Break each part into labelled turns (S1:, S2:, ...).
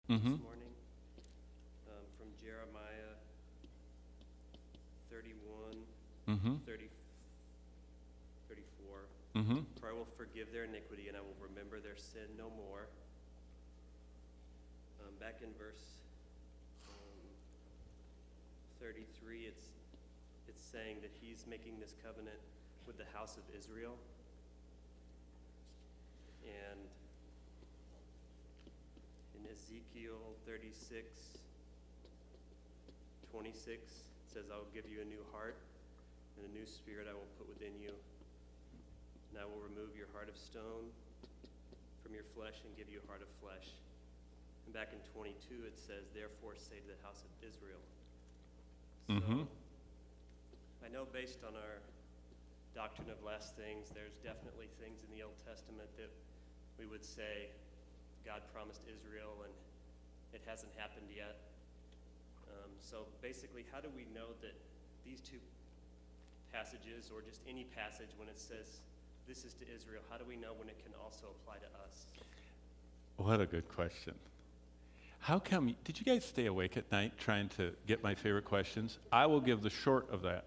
S1: Mm-hmm.
S2: this morning from Jeremiah 31,
S1: Mm-hmm.
S2: 30, 34.
S1: Mm-hmm.
S2: For I will forgive their iniquity, and I will remember their sin no more. Back in verse 33, it's saying that he's making this covenant with the house of Israel. And in Ezekiel 36, 26, it says, I will give you a new heart, and a new spirit I will put within you. And I will remove your heart of stone from your flesh and give you a heart of flesh. And back in 22, it says, therefore say to the house of Israel. So, I know based on our doctrine of last things, there's definitely things in the Old Testament that we would say God promised Israel and it hasn't happened yet. So basically, how do we know that these two passages, or just any passage when it says this is to Israel, how do we know when it can also apply to us?
S1: What a good question. How come, did you guys stay awake at night trying to get my favorite questions? I will give the short of that.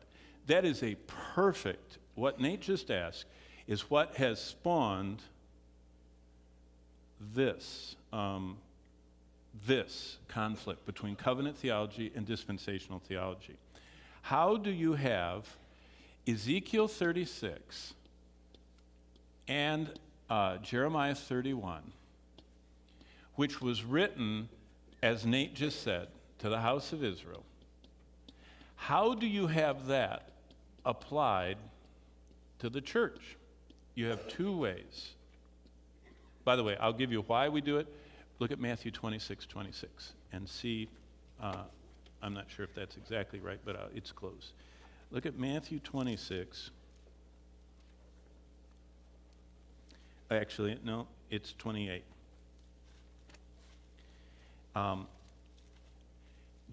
S1: That is a perfect, what Nate just asked is what has spawned this conflict between covenant theology and dispensational theology. How do you have Ezekiel 36 and Jeremiah 31, which was written, as Nate just said, to the house of Israel? How do you have that applied to the church? You have two ways. By the way, I'll give you why we do it. Look at Matthew 26:26 and see, I'm not sure if that's exactly right, but it's close. Look at Matthew 26. Actually, no, it's 28.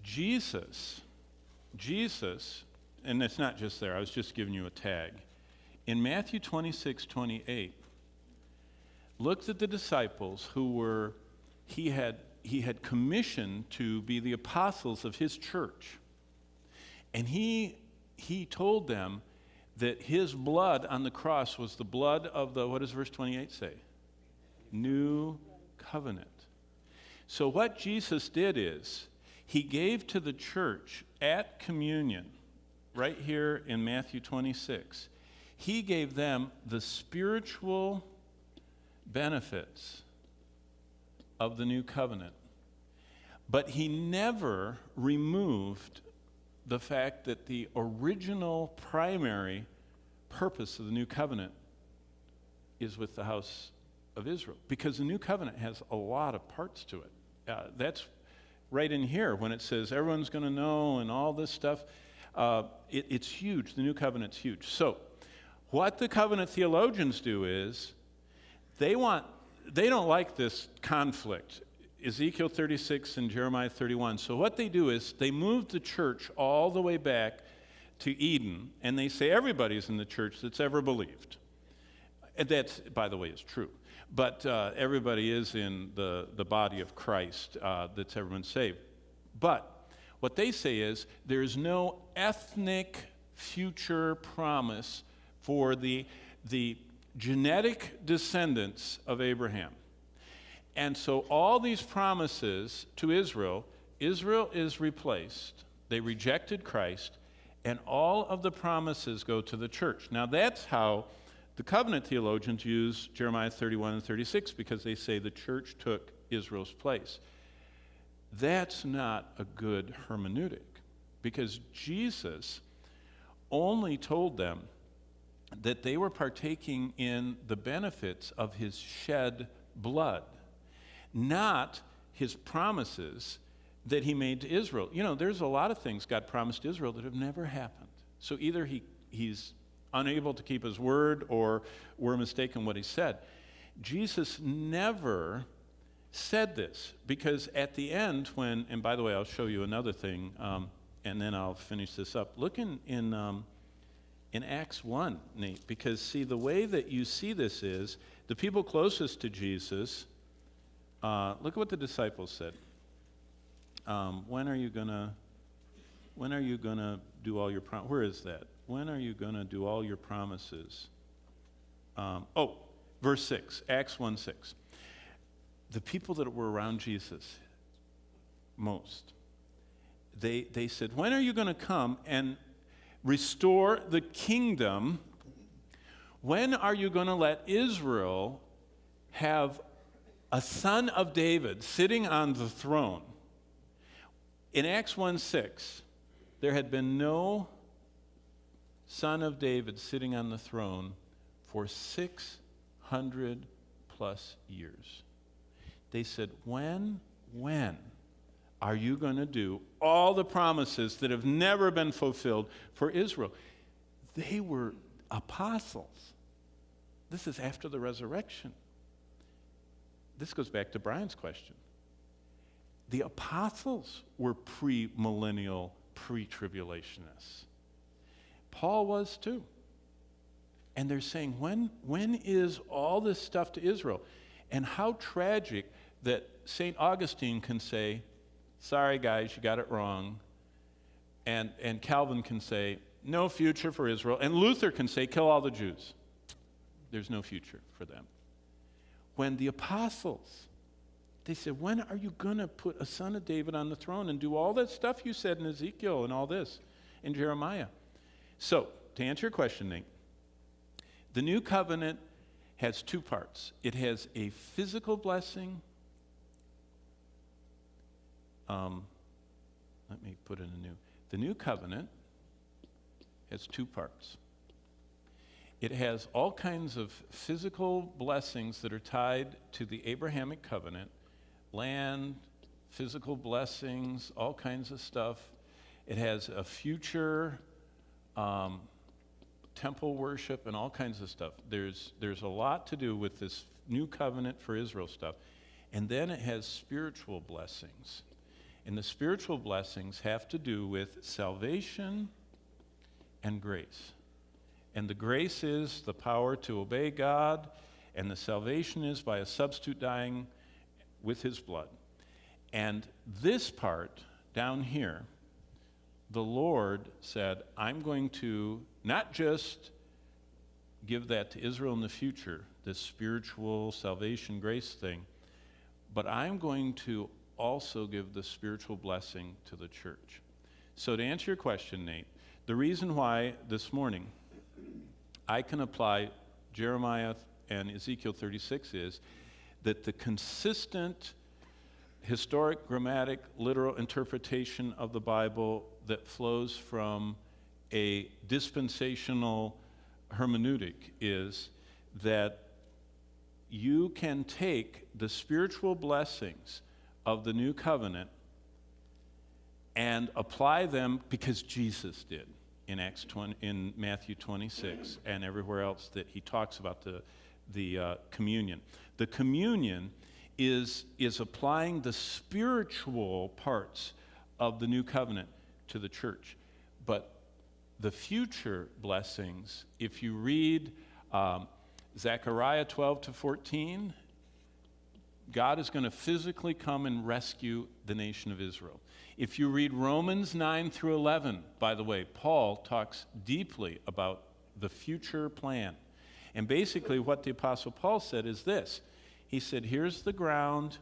S1: Jesus, and it's not just there, I was just giving you a tag. In Matthew 26:28, looked at the disciples who were, he had commissioned to be the apostles of his church. And he told them that his blood on the cross was the blood of the, what does verse 28 say? New covenant. So what Jesus did is, he gave to the church at communion, right here in Matthew 26, he gave them the spiritual benefits of the new covenant. But he never removed the fact that the original primary purpose of the new covenant is with the house of Israel. Because the new covenant has a lot of parts to it. That's right in here when it says everyone's going to know and all this stuff. It's huge. The new covenant's huge. So what the covenant theologians do is they don't like this conflict, Ezekiel 36 and Jeremiah 31. So what they do is they move the church all the way back to Eden, and they say everybody's in the church that's ever believed. And that, by the way, is true. But everybody is in the body of Christ that's ever been saved. But what they say is there's no ethnic future promise for the genetic descendants of Abraham. And so all these promises to Israel is replaced. They rejected Christ, and all of the promises go to the church. Now that's how the covenant theologians use Jeremiah 31 and 36, because they say the church took Israel's place. That's not a good hermeneutic, because Jesus only told them that they were partaking in the benefits of his shed blood, not his promises that he made to Israel. You know, there's a lot of things God promised Israel that have never happened. So either he's unable to keep his word, or we're mistaken what he said. Jesus never said this, because at the end when, and by the way, I'll show you another thing, and then I'll finish this up. Look in Acts 1, Nate, because see, the way that you see this is, the people closest to Jesus, look at what the disciples said. when are you gonna do all your where is that? When are you gonna do all your promises? Verse 6, Acts 1:6. The people that were around Jesus most, they said, when are you going to come and restore the kingdom? When are you going to let Israel have a son of David sitting on the throne? In Acts 1:6, there had been no son of David sitting on the throne for 600 plus years. They said, when are you going to do all the promises that have never been fulfilled for Israel? They were apostles. This is after the resurrection. This goes back to Brian's question. The apostles were pre-millennial, pre-tribulationists. Paul was too. And they're saying, when is all this stuff to Israel? And how tragic that St. Augustine can say, sorry guys, you got it wrong. And Calvin can say, no future for Israel. And Luther can say, kill all the Jews. There's no future for them. When the apostles, they said, when are you going to put a son of David on the throne and do all that stuff you said in Ezekiel and all this in Jeremiah? So, to answer your question, Nate, the new covenant has two parts. It has a physical blessing. Let me put in a new. The new covenant has two parts. It has all kinds of physical blessings that are tied to the Abrahamic covenant, land, physical blessings, all kinds of stuff. It has a future temple worship and all kinds of stuff. There's a lot to do with this new covenant for Israel stuff. And then it has spiritual blessings. And the spiritual blessings have to do with salvation and grace. And the grace is the power to obey God, and the salvation is by a substitute dying with his blood. And this part down here, the Lord said, I'm going to not just give that to Israel in the future, this spiritual salvation grace thing, but I'm going to also give the spiritual blessing to the church. So to answer your question, Nate, the reason why this morning I can apply Jeremiah and Ezekiel 36 is that the consistent historic, grammatic, literal interpretation of the Bible that flows from a dispensational hermeneutic is that you can take the spiritual blessings of the new covenant and apply them because Jesus did in Matthew 26 and everywhere else that he talks about the communion. The communion is applying the spiritual parts of the new covenant to the church. But the future blessings, if you read Zechariah 12-14, God is going to physically come and rescue the nation of Israel. If you read Romans 9-11, by the way, Paul talks deeply about the future plan. And basically what the Apostle Paul said is this. He said, here's the ground,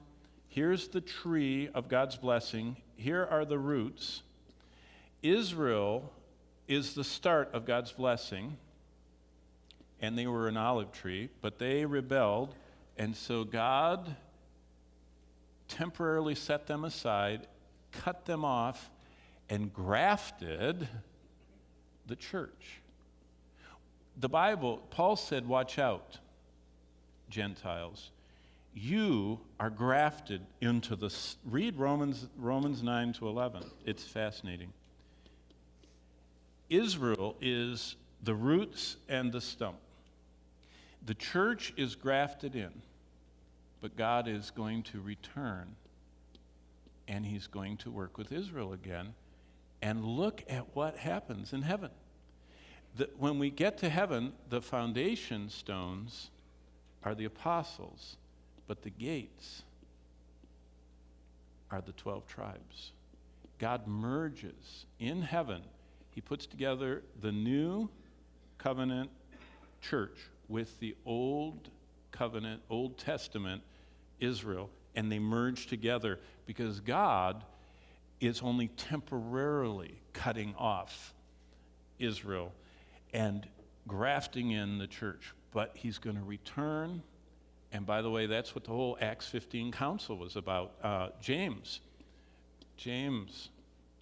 S1: here's the tree of God's blessing, here are the roots. Israel is the start of God's blessing, and they were an olive tree, but they rebelled, and so God temporarily set them aside, cut them off, and grafted the church. The Bible, Paul said, watch out, Gentiles. You are grafted into read Romans 9-11. It's fascinating. Israel is the roots and the stump. The church is grafted in, but God is going to return, and he's going to work with Israel again. And look at what happens in heaven. When we get to heaven, the foundation stones are the apostles, but the gates are the 12 tribes. God merges in heaven. He puts together the new covenant church with the old covenant, Old Testament Israel, and they merge together because God is only temporarily cutting off Israel and grafting in the church. But he's going to return. And by the way, that's what the whole Acts 15 council was about. James,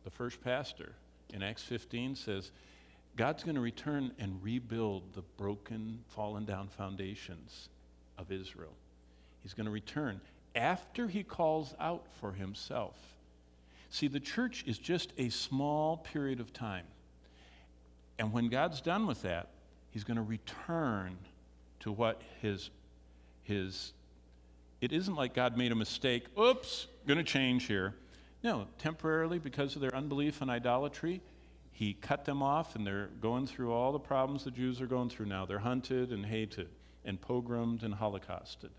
S1: the first pastor in Acts 15 says, God's going to return and rebuild the broken, fallen down foundations of Israel. He's going to return after he calls out for himself. See, the church is just a small period of time. And when God's done with that, he's going to return to what his it isn't like God made a mistake, oops, going to change here. No, temporarily, because of their unbelief and idolatry, he cut them off, and they're going through all the problems the Jews are going through now. They're hunted and hated and pogromed and holocausted.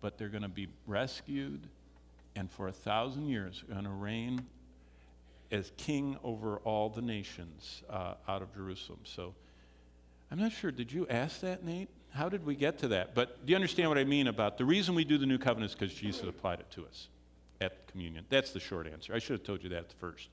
S1: But they're going to be rescued, and for 1,000 years are going to reign as king over all the nations out of Jerusalem. So I'm not sure, did you ask that, Nate? How did we get to that? But do you understand what I mean about the reason we do the new covenant is because Jesus applied it to us at communion. That's the short answer. I should have told you that first.